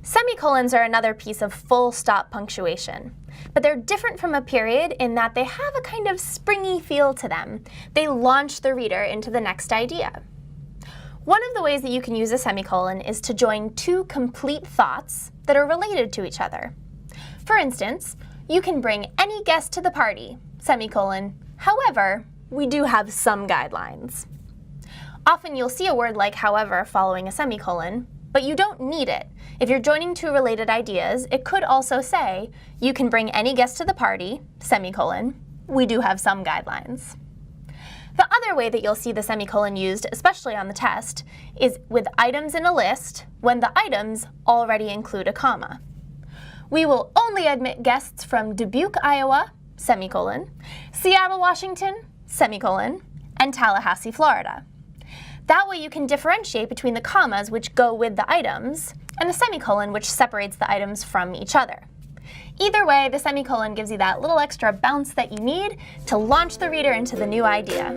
Semicolons are another piece of full stop punctuation, but they're different from a period in that they have a kind of springy feel to them. They launch the reader into the next idea. One of the ways that you can use a semicolon is to join two complete thoughts that are related to each other. For instance, you can bring any guest to the party, semicolon, however, we do have some guidelines. Often you'll see a word like however following a semicolon, but you don't need it. If you're joining two related ideas, it could also say, you can bring any guest to the party, semicolon, we do have some guidelines. The other way that you'll see the semicolon used, especially on the test, is with items in a list when the items already include a comma. We will only admit guests from Dubuque, Iowa, semicolon, Seattle, Washington, semicolon, and Tallahassee, Florida. That way you can differentiate between the commas which go with the items and the semicolon which separates the items from each other. Either way, the semicolon gives you that little extra bounce that you need to launch the reader into the new idea.